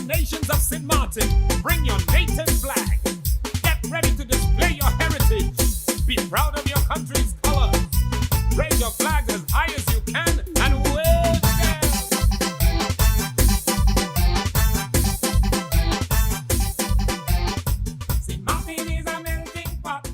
nations of St. Martin, bring your native flag. Get ready to display your heritage. Be proud of your country's colors. Raise your flag as high as you can and wave them. St. Martin is a melting pot.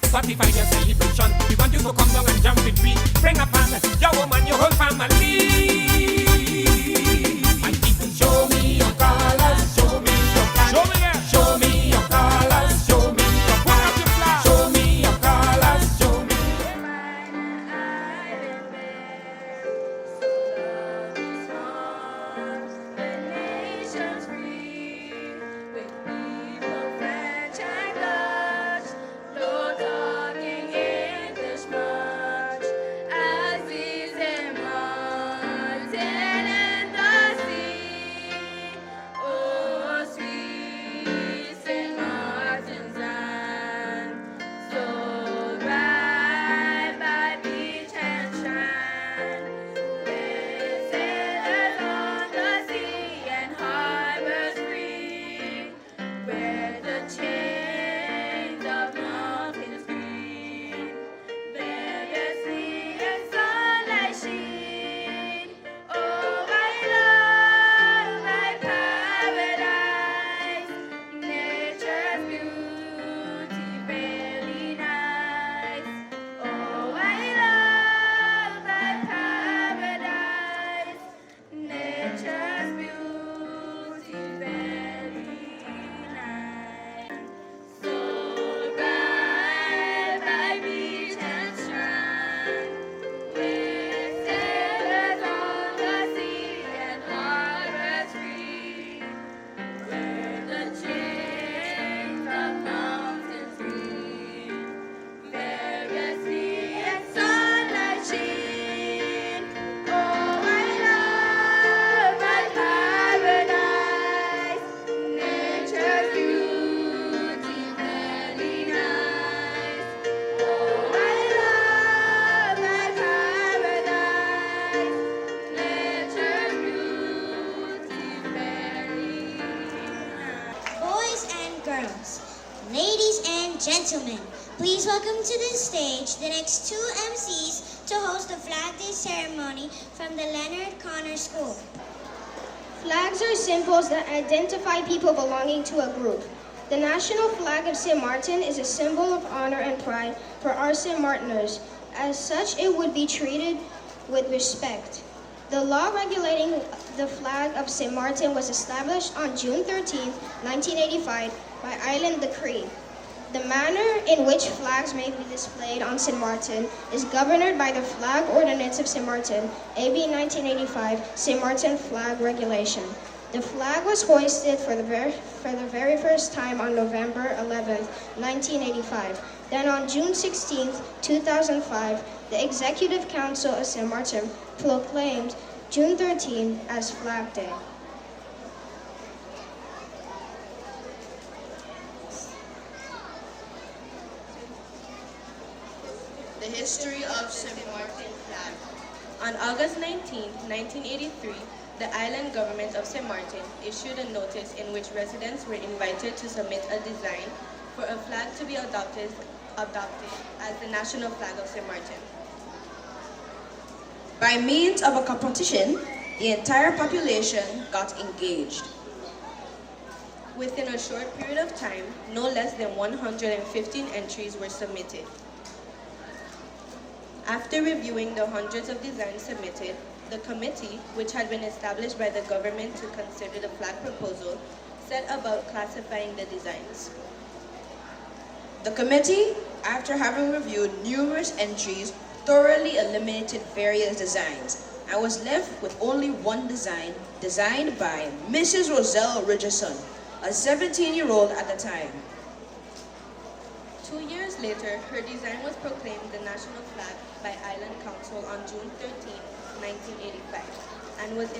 Spotify your celebration. We want you to come down and jump with me. Bring a pan, your woman, your whole family. My people, show me your colors, show me your flag. Show me that. Show me your colors, show me your flag. Show me your colors, show me. The nation's free with people, French and Dutch. No talking English much, as is in mountain and the sea. Oh, sweet St. Martin's land, so bright by beach and strand. With sailors on the sea and harbors free, where the chains of mountains green, variously and sunlight sheen. Oh, I love my paradise, nature's beauty very nice. Oh, I love my paradise, nature's beauty very nice. So bright by beach and strand, with sailors on the sea and harbors free, where the chains of mountains green, variously and sunlight sheen. Oh, I love my paradise, nature's beauty very nice. Oh, I love my paradise, nature's beauty very nice. Boys and girls, ladies and gentlemen, please welcome to the stage the next two MCs to host the Flag Day ceremony from the Leonard Connor School. Flags are symbols that identify people belonging to a group. The national flag of St. Martin is a symbol of honor and pride for our St. Martiners. As such, it would be treated with respect. The law regulating the flag of St. Martin was established on June 13, 1985 by Island Decree. The manner in which flags may be displayed on St. Martin is governed by the Flag Ordinance of St. Martin, AB 1985, St. Martin Flag Regulation. The flag was hoisted for the very first time on November 11, 1985. Then on June 16, 2005, the Executive Council of St. Martin proclaimed June 13 as Flag Day. The history of St. Martin flag. On August 19, 1983, the island government of St. Martin issued a notice in which residents were invited to submit a design for a flag to be adopted as the national flag of St. Martin. By means of a competition, the entire population got engaged. Within a short period of time, no less than 115 entries were submitted. After reviewing the hundreds of designs submitted, the committee, which had been established by the government to consider the flag proposal, set about classifying the designs. The committee, after having reviewed numerous entries, thoroughly eliminated various designs and was left with only one design, designed by Mrs. Roselle Richardson, a 17-year-old at the time. 2 years later, her design was proclaimed the national flag by Island Council on June 13, 1985, and was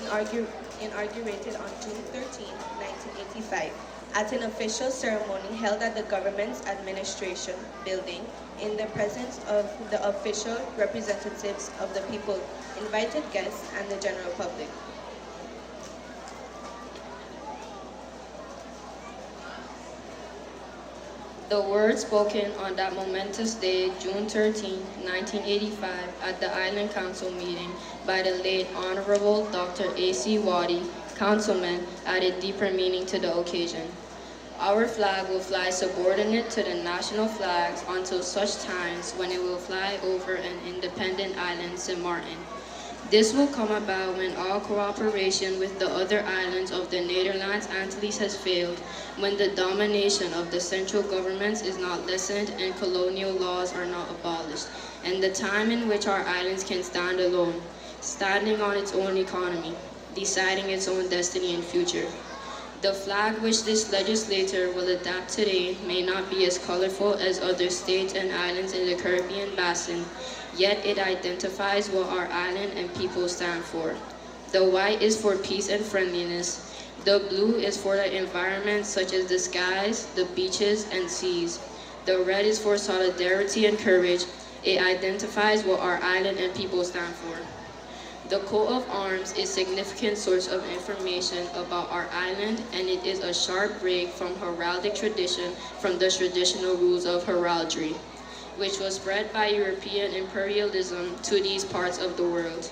inaugurated on June 13, 1985, at an official ceremony held at the government's administration building in the presence of the official representatives of the people, invited guests, and the general public. The words spoken on that momentous day, June 13, 1985, at the Island Council meeting by the late Honorable Dr. A.C. Waddy, Councilman, added deeper meaning to the occasion. Our flag will fly subordinate to the national flags until such times when it will fly over an independent island, St. Martin. This will come about when all cooperation with the other islands of the Nederlands Antilles has failed, when the domination of the central governments is not lessened and colonial laws are not abolished, and the time in which our islands can stand alone, standing on its own economy, deciding its own destiny and future. The flag which this legislature will adopt today may not be as colorful as other states and islands in the Caribbean basin, yet it identifies what our island and people stand for. The white is for peace and friendliness. The blue is for the environment such as the skies, the beaches, and seas. The red is for solidarity and courage. It identifies what our island and people stand for. The coat of arms is a significant source of information about our island, and it is a sharp break from heraldic tradition from the traditional rules of heraldry, which was spread by European imperialism to these parts of the world.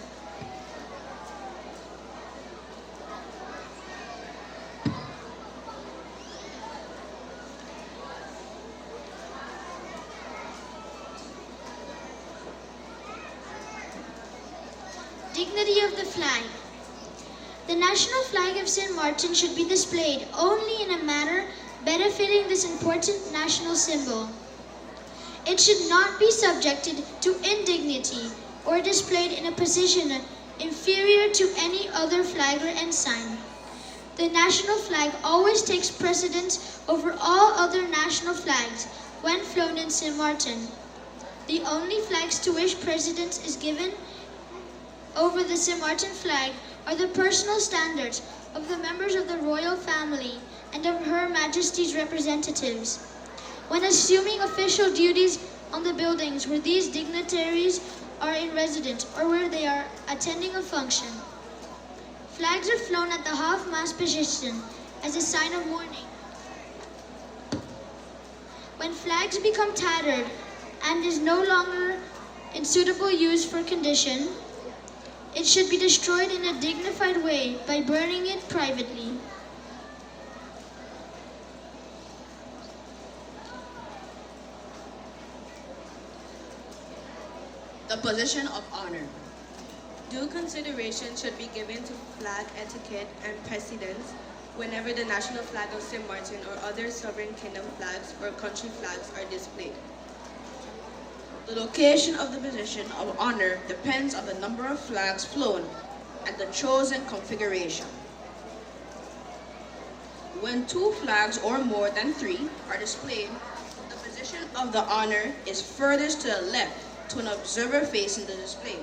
Dignity of the flag. The national flag of St. Martin should be displayed only in a manner benefiting this important national symbol. It should not be subjected to indignity or displayed in a position inferior to any other flag or ensign. The national flag always takes precedence over all other national flags when flown in St. Martin. The only flags to which precedence is given over the St. Martin flag are the personal standards of the members of the royal family and of Her Majesty's representatives. When assuming official duties on the buildings where these dignitaries are in residence or where they are attending a function, flags are flown at the half-mast position as a sign of mourning. When flags become tattered and is no longer in suitable use for condition, it should be destroyed in a dignified way by burning it privately. The position of honor. Due consideration should be given to flag etiquette and precedence whenever the national flag of St. Martin or other sovereign kingdom flags or country flags are displayed. The location of the position of honor depends on the number of flags flown and the chosen configuration. When 2 flags or more than 3 are displayed, the position of the honor is furthest to the left to an observer facing the display.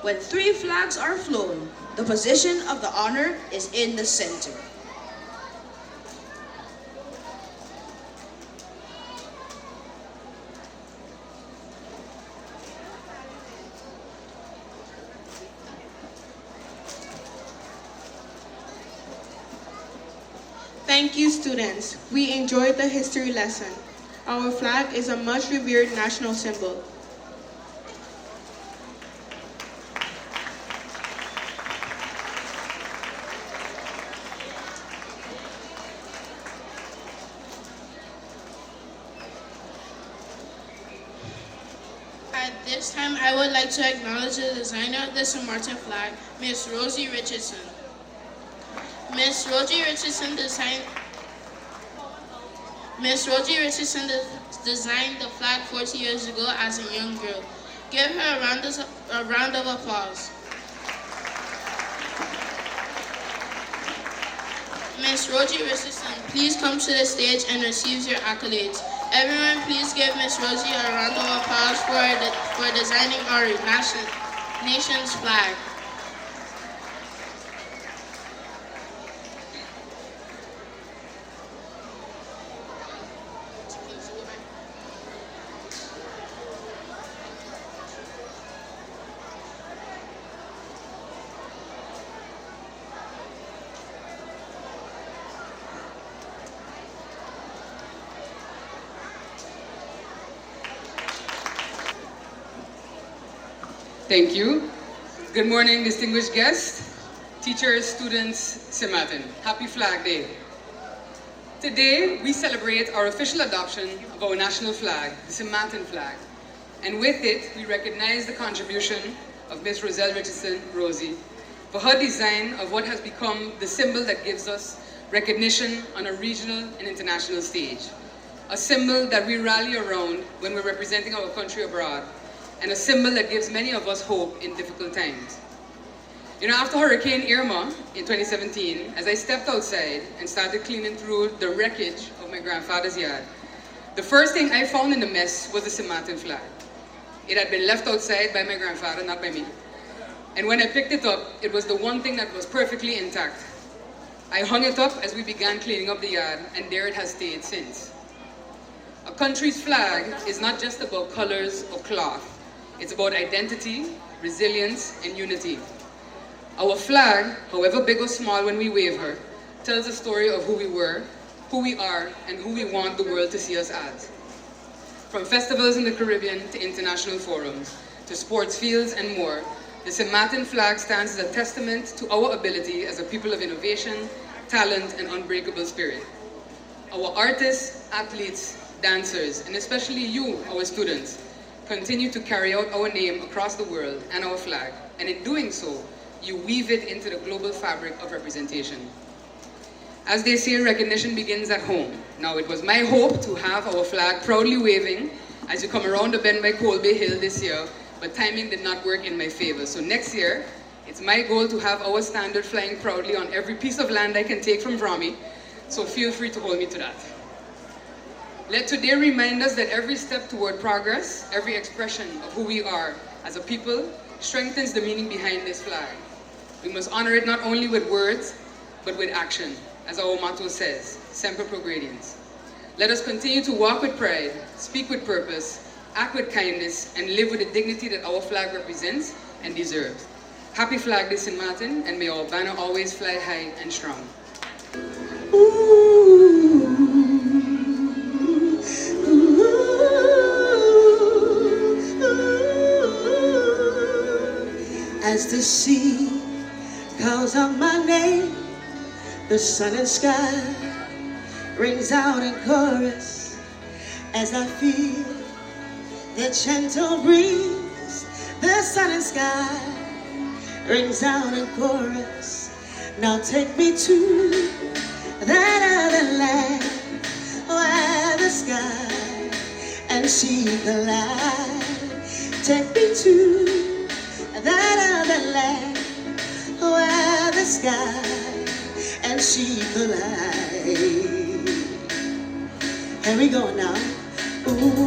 When 3 flags are flown, the position of the honor is in the center. Thank you, students. We enjoyed the history lesson. Our flag is a much revered national symbol. At this time, I would like to acknowledge the designer of the St. Martin flag, Miss Rosie Richardson. Miss Rosie Richardson designed the flag 40 years ago as a young girl. Give her a round of applause. Miss Rosie Richardson, please come to the stage and receive your accolades. Everyone, please give Miss Rosie a round of applause for designing our nation's flag. Thank you. Good morning, distinguished guests, teachers, students, St. Martin. Happy Flag Day. Today, we celebrate our official adoption of our national flag, the St. Martin flag. And with it, we recognize the contribution of Miss Roselle Richardson, Rosie, for her design of what has become the symbol that gives us recognition on a regional and international stage. A symbol that we rally around when we're representing our country abroad, and a symbol that gives many of us hope in difficult times. You know, after Hurricane Irma in 2017, as I stepped outside and started cleaning through the wreckage of my grandfather's yard, the first thing I found in the mess was the St. Martin flag. It had been left outside by my grandfather, not by me. And when I picked it up, it was the one thing that was perfectly intact. I hung it up as we began cleaning up the yard, and there it has stayed since. A country's flag is not just about colors or cloth. It's about identity, resilience, and unity. Our flag, however big or small when we wave her, tells a story of who we were, who we are, and who we want the world to see us as. From festivals in the Caribbean to international forums, to sports fields and more, the St. Martin flag stands as a testament to our ability as a people of innovation, talent, and unbreakable spirit. Our artists, athletes, dancers, and especially you, our students, continue to carry out our name across the world and our flag, and in doing so, you weave it into the global fabric of representation. As they say, recognition begins at home. Now, it was my hope to have our flag proudly waving as you come around the bend by Colby Hill this year, but timing did not work in my favor. So next year, it's my goal to have our standard flying proudly on every piece of land I can take from Vrami, so feel free to hold me to that. Let today remind us that every step toward progress, every expression of who we are as a people, strengthens the meaning behind this flag. We must honor it not only with words, but with action, as our motto says, Semper Progrediens. Let us continue to walk with pride, speak with purpose, act with kindness, and live with the dignity that our flag represents and deserves. Happy Flag Day, St. Martin, and may our banner always fly high and strong. As the sea calls out my name, the sun and sky rings out in chorus. As I feel the gentle breeze, the sun and sky rings out in chorus. Now take me to that other land where the sky and sea collide. Take me to that other land where the sky and sea collide. Here we go now. Ooh, ooh,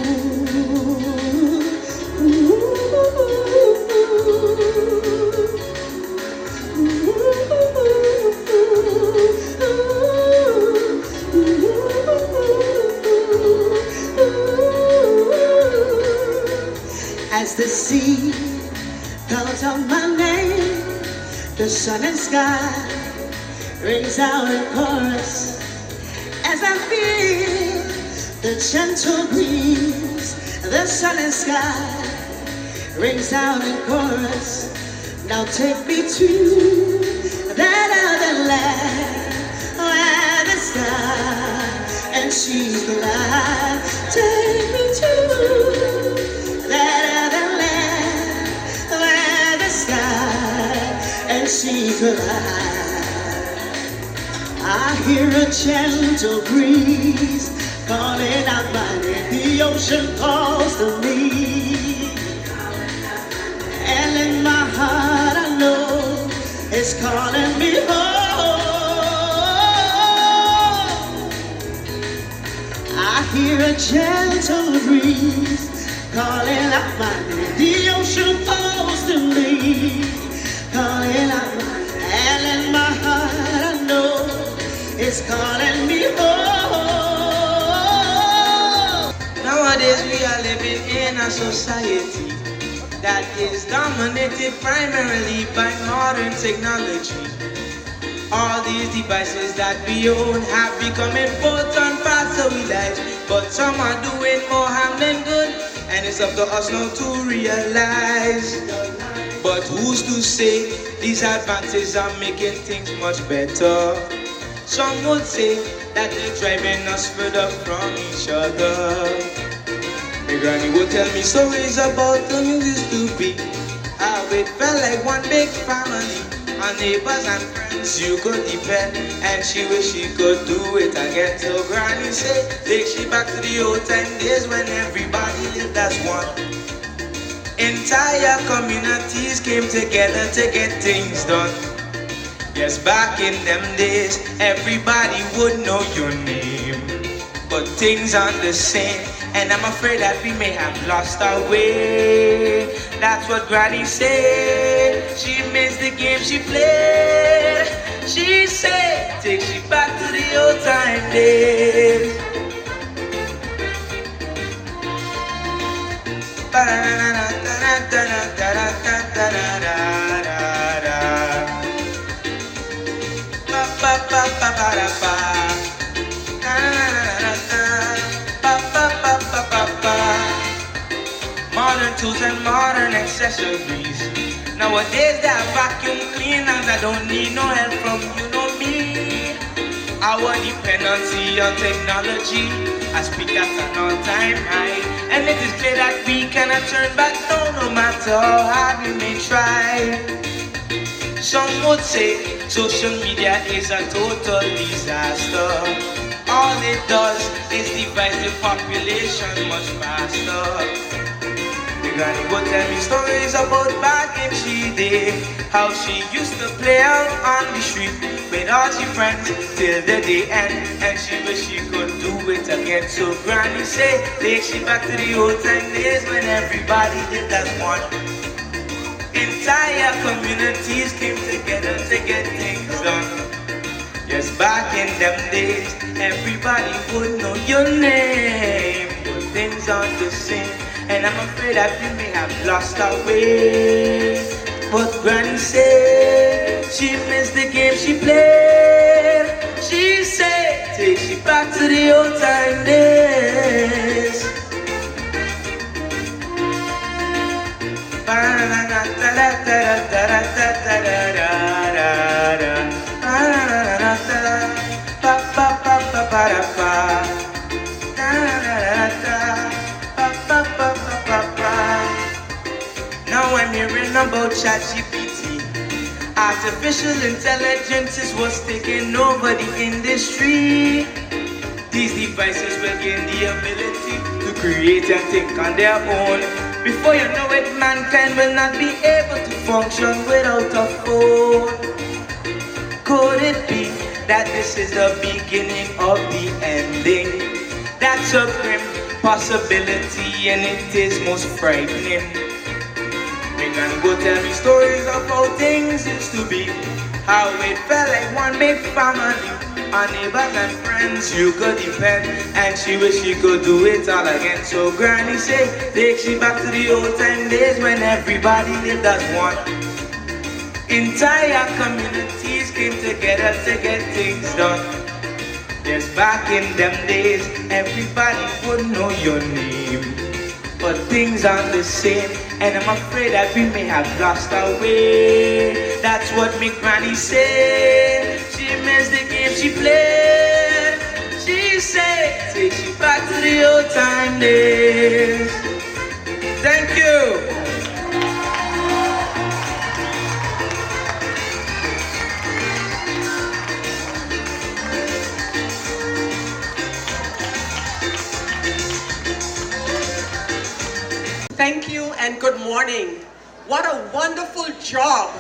as the sea calls out my name, the sun and sky rings out in chorus. as I feel the gentle breeze, the sunny sky rings out in chorus. Now take me to that other land where the sky and she's glad. Take me to that other land where the sky and she's glad. I hear a gentle breeze calling out my name. The ocean calls to me, and in my heart I know it's calling me home. I hear a gentle breeze calling out my name. The ocean calls to me, calling out my name. And in my heart I know it's calling me home. Nowadays we are living in a society that is dominated primarily by modern technology. All these devices that we own have become important parts of our lives, but some are doing more harm than good, and it's up to us now to realize. But who's to say these advances are making things much better? Some would say that they're driving us further from each other. My granny would tell me stories about the things used to be, how it felt like one big family, our neighbors and friends you could depend, and she wish she could do it again. So granny said, take she back to the old time days when everybody lived as one. Entire communities came together to get things done. Yes, back in them days, everybody would know your name, but things aren't the same, and I'm afraid that we may have lost our way. That's what Granny said. She missed the game she played. She said, take she back to the old time days. Modern tools and modern accessories. Nowadays there are vacuum cleaners that don't need no help from you nor me. Our dependency on technology has peaked at an all-time high, and it is clear that we cannot turn back no matter how hard we may try. Some would say social media is a total disaster. All it does is divide the population much faster. The granny would tell me stories about back in she day, how she used to play out on the street with all she friends till the day end, and she wish she could do it again. So granny say, take she back to the old time days when everybody lived as one. Entire communities came together to get things done. Yes, back in them days, everybody would know your name, but things aren't the same, and I'm afraid that we may have lost our way. But Granny said she missed the game she played. She said, take she back to the old time days. Now I'm hearing about ChatGPT. Artificial intelligence is what's taking over the industry. These devices will gain the ability to create and think on their own. Before you know it, mankind will not be able to function without a phone. Could it be that this is the beginning of the ending? That's a grim possibility, and it is most frightening. They can go tell me stories of how things used to be, how it felt like one big family, our neighbors and friends you could depend, and she wish she could do it all again. So Granny say, take she back to the old time days when everybody lived as one. Entire communities came together to get things done. Yes, back in them days, everybody would know your name. But things aren't the same, and I'm afraid that we may have lost our way. That's what me granny said. She missed the game she played. She said, takes you back to the old time days. Thank you. Thank you and good morning. What a wonderful job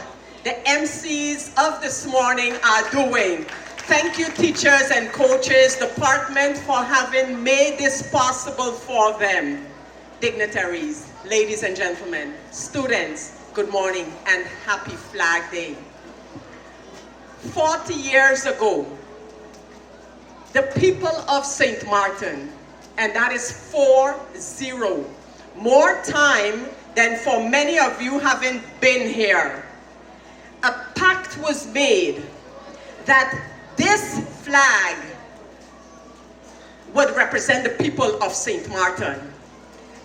the MCs of this morning are doing. Thank you, teachers and coaches, department, for having made this possible for them. Dignitaries, ladies and gentlemen, students, good morning and happy Flag Day. 40 years ago, the people of St. Martin, and that is 4-0, more time than for many of you having been here. A pact was made that this flag would represent the people of St. Martin.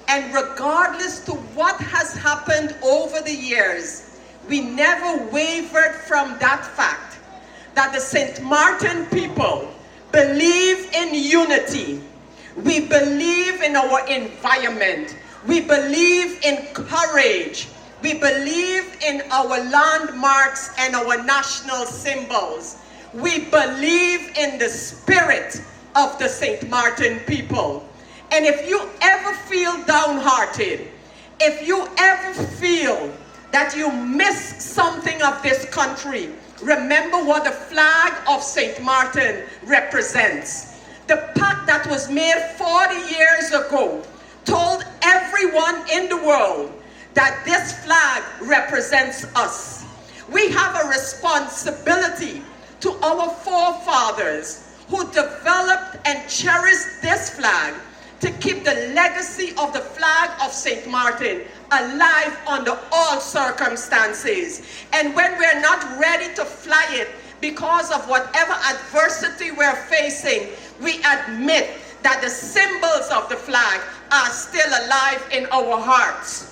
And regardless to what has happened over the years, we never wavered from that fact that the St. Martin people believe in unity. We believe in our environment. We believe in courage. We believe in our landmarks and our national symbols. We believe in the spirit of the St. Martin people. And if you ever feel downhearted, if you ever feel that you miss something of this country, remember what the flag of St. Martin represents. The pact that was made 40 years ago told everyone in the world that this flag represents us. We have a responsibility to our forefathers who developed and cherished this flag to keep the legacy of the flag of St. Martin alive under all circumstances. And when we're not ready to fly it because of whatever adversity we're facing, we admit that the symbols of the flag are still alive in our hearts.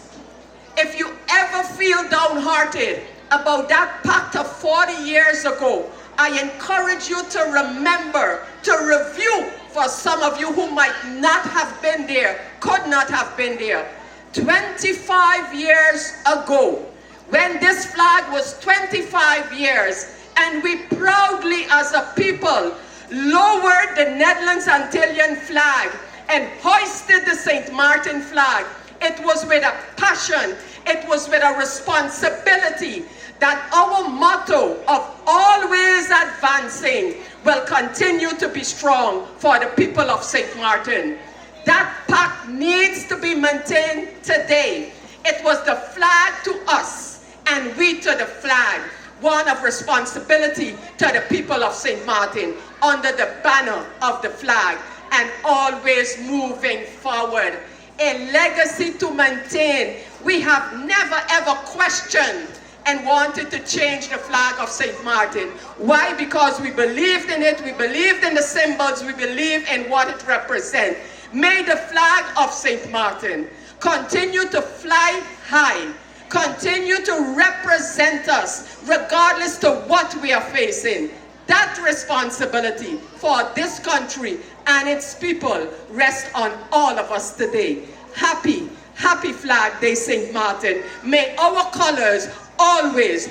If you ever feel downhearted about that pact of 40 years ago, I encourage you to remember, to review, for some of you who might not have been there, could not have been there. 25 years ago, when this flag was 25 years, and we proudly as a people lowered the Netherlands Antillian flag and hoisted the St. Martin flag. It was with a passion, it was with a responsibility that our motto of always advancing will continue to be strong for the people of St. Martin. That pact needs to be maintained today. It was the flag to us and we to the flag. One of responsibility to the people of St. Martin under the banner of the flag and always moving forward. A legacy to maintain. We have never ever questioned and wanted to change the flag of St. Martin. Why? Because we believed in it, we believed in the symbols, we believe in what it represents. May the flag of St. Martin continue to fly high, continue to represent us regardless to what we are facing. That responsibility for this country and its people rests on all of us today. Happy Flag Day, St. Martin. May our colors always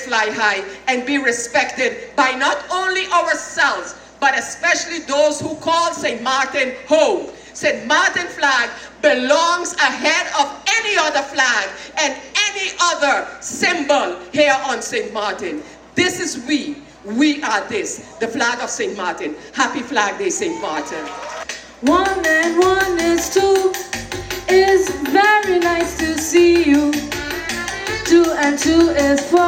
fly high and be respected by not only ourselves, but especially those who call St. Martin home. St. Martin flag belongs ahead of any other flag and any other symbol here on St. Martin. This is we. We are this, the flag of St. Martin. Happy Flag Day, St. Martin. 1 and 1 is 2. It's very nice to see you. 2 and 2 is 4.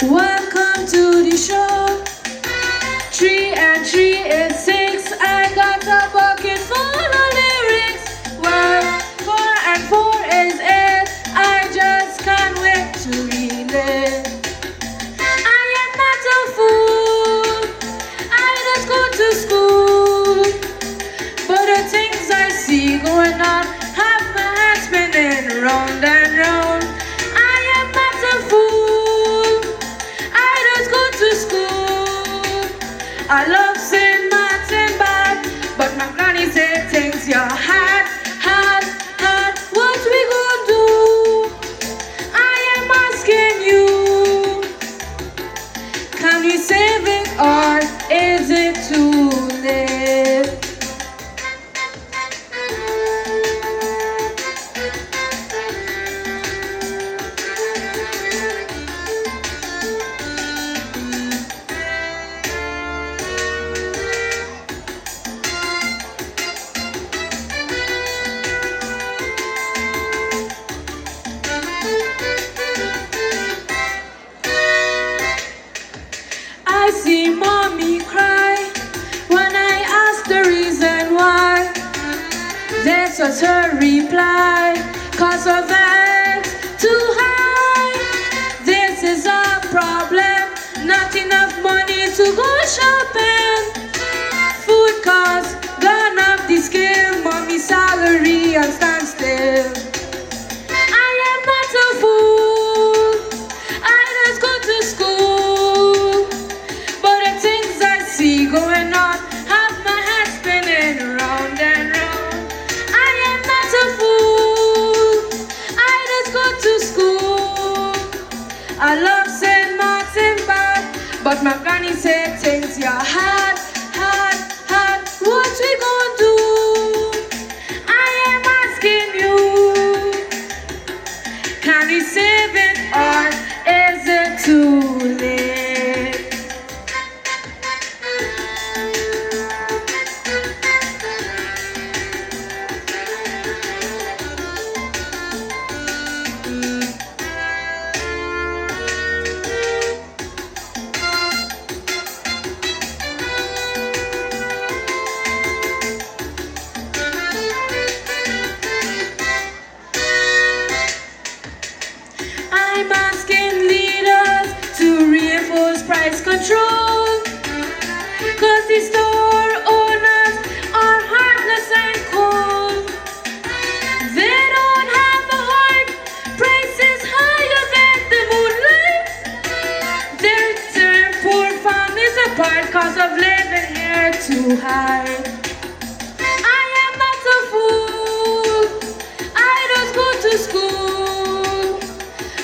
Welcome to the show. 3 and 3 is 6. I got a bucket full of lyrics. Well, 4 and 4 is 8. I just can't wait to relate. I am not a fool. I just go I see mommy cry when I ask the reason why. This was her reply, cause of X too high. This is a problem, not enough money to go shopping. Food costs gone up the scale, mommy salary and stand still. I am not a fool, I just go to school, but the things I see going on have my head spinning round and round. I am not a fool, I just go to school. I love St. Martin bad, but my granny said things you hard, hard, hard. What we gonna do? I am asking you, can we save it or is it too late? I'm asking leaders to reinforce price control, cause the store owners are heartless and cold. They don't have a heart, prices higher than the moonlight. They're tearing poor families apart cause of living here too high. I am not a fool, I just go to school,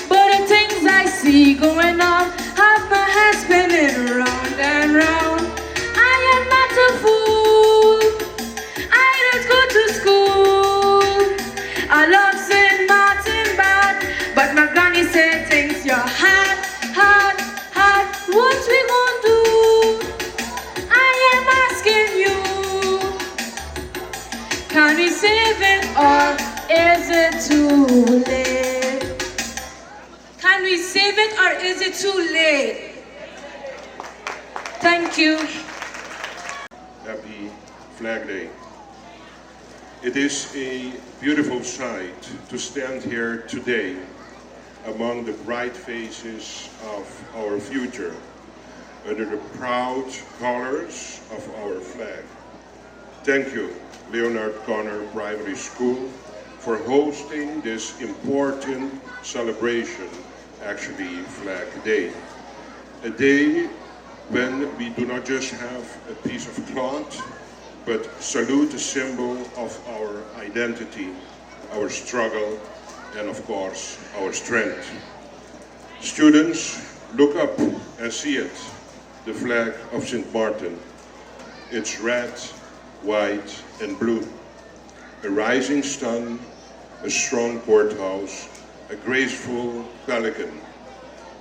but the things I see going on have my head spinning round and round. I am not a fool, I just go to school. I love St. Martin bad, but my granny said things you're hard, hard, hard. What we gonna do? I am asking you, can we save it or is it too late? Can we save it or is it too late? Thank you. Happy Flag Day. It is a beautiful sight to stand here today among the bright faces of our future, under the proud colors of our flag. Thank you, Leonard Connor Primary School, for hosting this important celebration, actually Flag Day. A day when we do not just have a piece of cloth, but salute the symbol of our identity, our struggle, and of course, our strength. Students, look up and see it, the flag of St. Martin. It's red, white, and blue. A rising sun, a strong courthouse, a graceful pelican.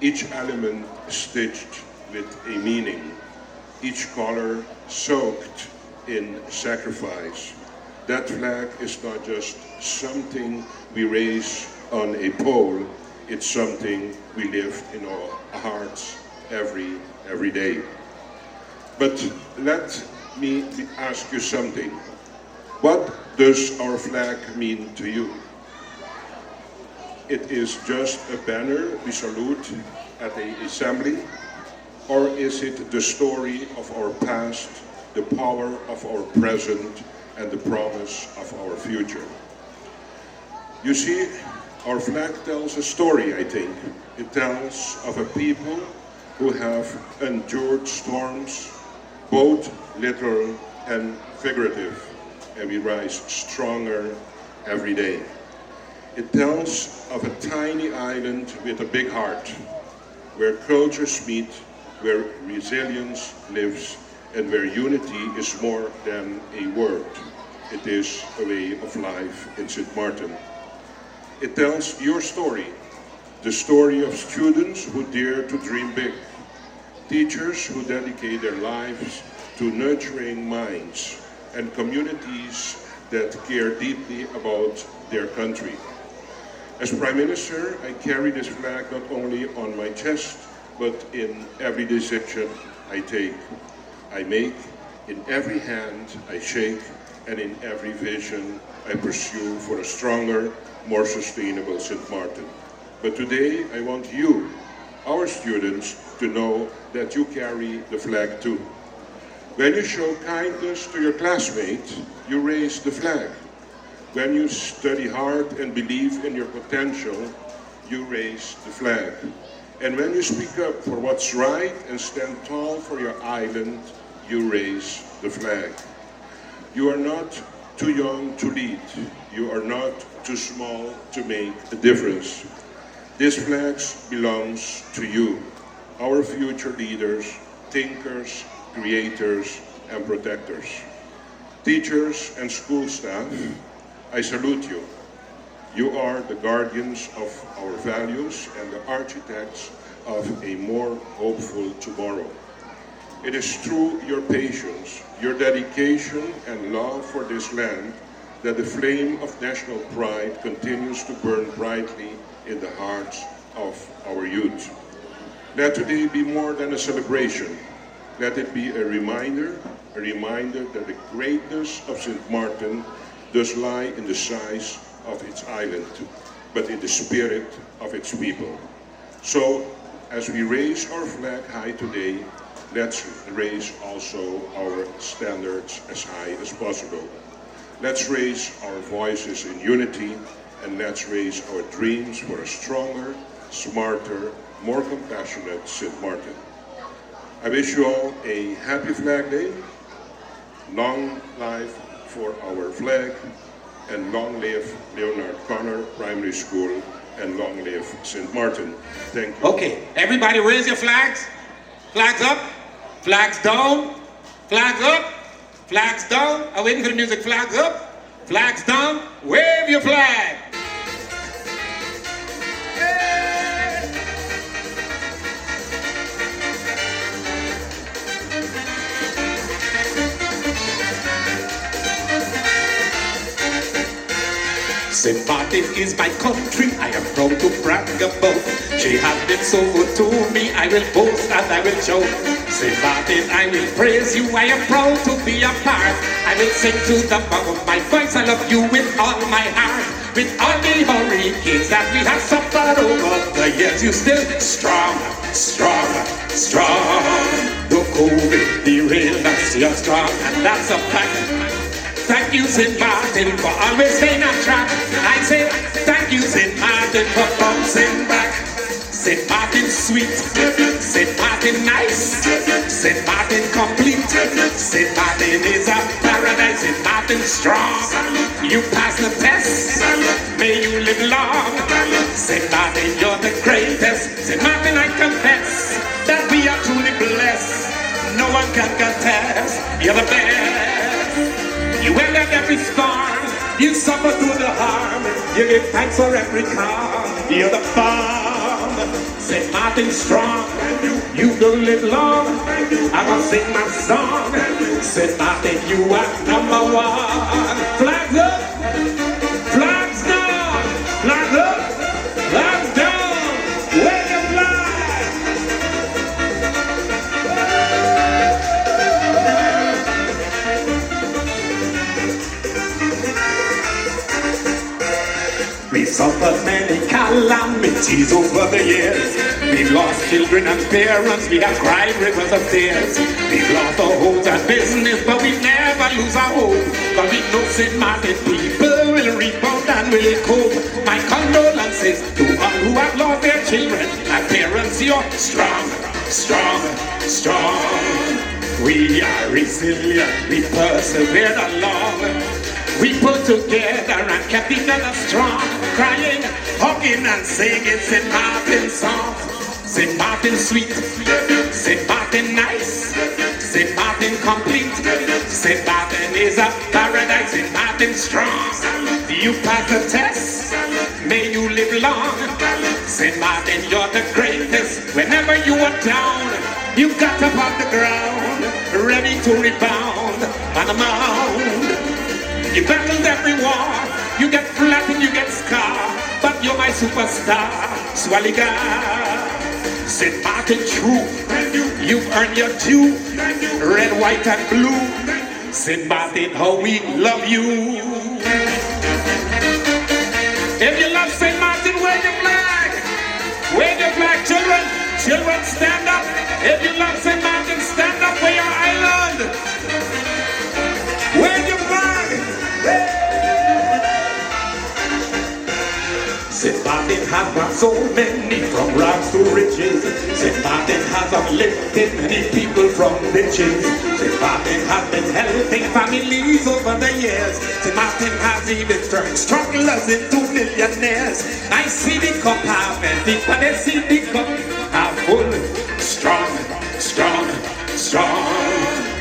Each element stitched with a meaning, each color soaked in sacrifice. That flag is not just something we raise on a pole, it's something we live in our hearts every day. But let me ask you something. What does our flag mean to you? It is just a banner we salute at the assembly? Or is it the story of our past, the power of our present, and the promise of our future? You see, our flag tells a story, I think. It tells of a people who have endured storms, both literal and figurative, and we rise stronger every day. It tells of a tiny island with a big heart, where cultures meet, where resilience lives, and where unity is more than a word. It is a way of life in St. Martin. It tells your story, the story of students who dare to dream big, teachers who dedicate their lives to nurturing minds, and communities that care deeply about their country. As Prime Minister, I carry this flag not only on my chest, but in every decision I take, I make, in every hand I shake, and in every vision I pursue for a stronger, more sustainable St. Martin. But today I want you, our students, to know that you carry the flag too. When you show kindness to your classmates, you raise the flag. When you study hard and believe in your potential, you raise the flag. And when you speak up for what's right and stand tall for your island, you raise the flag. You are not too young to lead. You are not too small to make a difference. This flag belongs to you, our future leaders, thinkers, creators, and protectors. Teachers and school staff, I salute you. You are the guardians of our values and the architects of a more hopeful tomorrow. It is through your patience, your dedication, and love for this land that the flame of national pride continues to burn brightly in the hearts of our youth. Let today be more than a celebration. Let it be a reminder that the greatness of St. Martin does lie in the size of its island, but in the spirit of its people. So, as we raise our flag high today, let's raise also our standards as high as possible. Let's raise our voices in unity, and let's raise our dreams for a stronger, smarter, more compassionate St. Martin. I wish you all a happy Flag Day, long life for our flag, and long live Leonard Connor Primary School, and long live St. Martin. Thank you. Okay, everybody raise your flags. Flags up, flags down, flags up, flags down. I'm waiting for the music. Flags up, flags down. Wave your flag. St. Martin is my country, I am proud to brag about. She has been so good to me, I will boast and I will shout. St. Martin, I will praise you, I am proud to be a part. I will sing to the bottom of my voice, I love you with all my heart. With all the hurricanes that we have suffered over the years, you still strong, strong, strong. The COVID derailed us, you're strong, and that's a fact. Thank you, St. Martin, for always staying on track. I say, thank you, St. Martin, for bouncing back. St. Martin sweet, St. Martin nice, St. Martin complete. St. Martin is a paradise, St. Martin strong. You pass the test, may you live long. St. Martin, you're the greatest. St. Martin, I confess that we are truly blessed. No one can contest, you're the best. You weathered every storm, you suffer through the harm, you give thanks for every calm, you're the farm. St. Martin strong, you don't live long, I will sing my song. St. Martin, you are number one. Flags up, flags down, flags up, flags down, wave your flag. We suffered many calamities over the years. We've lost children and parents, we have cried rivers of tears. We've lost our homes and business, but we never lose our hope. But we know St. Martin people will rebound and will cope. My condolences to all who have lost their children and parents. You're strong, strong, strong. We are resilient, we persevered along. We put together and kept each other strong, crying, hugging and singing St. Martin songs. St. Martin sweet, St. Martin nice, St. Martin complete. St. Martin is a paradise, St. Martin strong. You pass the test, may you live long. St. Martin, you're the greatest. Whenever you are down, you got up off the ground, ready to rebound on the mound. You battled every war, you get flattened, you get scarred, but you're my superstar, Swaliga. St. Martin true, you've earned your due. Red, white, and blue. St. Martin, how we love you. If you love St. Martin, wave your flag. Wave your flag, children. Children, stand up. If you love St. Martin, stand up for your island. Wave your flag. St. Martin has brought so many from rags to riches. St. Martin has uplifted many people from ditches. St. Martin has been helping families over the years. St. Martin has even turned strugglers into millionaires. I see the cup half empty, but I see the cup half full. Strong, strong, strong.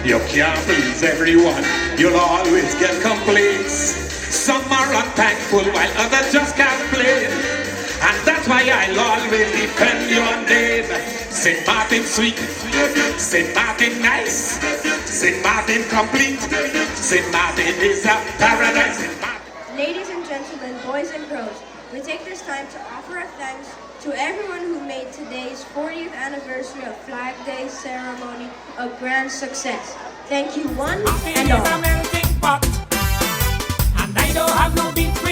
You can't please everyone. You'll always get complaints. Some are unthankful while others just can't play. And that's why I'll always defend your name. St. Martin sweet, St. Martin nice, St. Martin complete, St. Martin is a paradise. Ladies and gentlemen, boys and girls, we take this time to offer our thanks to everyone who made today's 40th anniversary of Flag Day ceremony a grand success. Thank you one and all. I don't have no beef.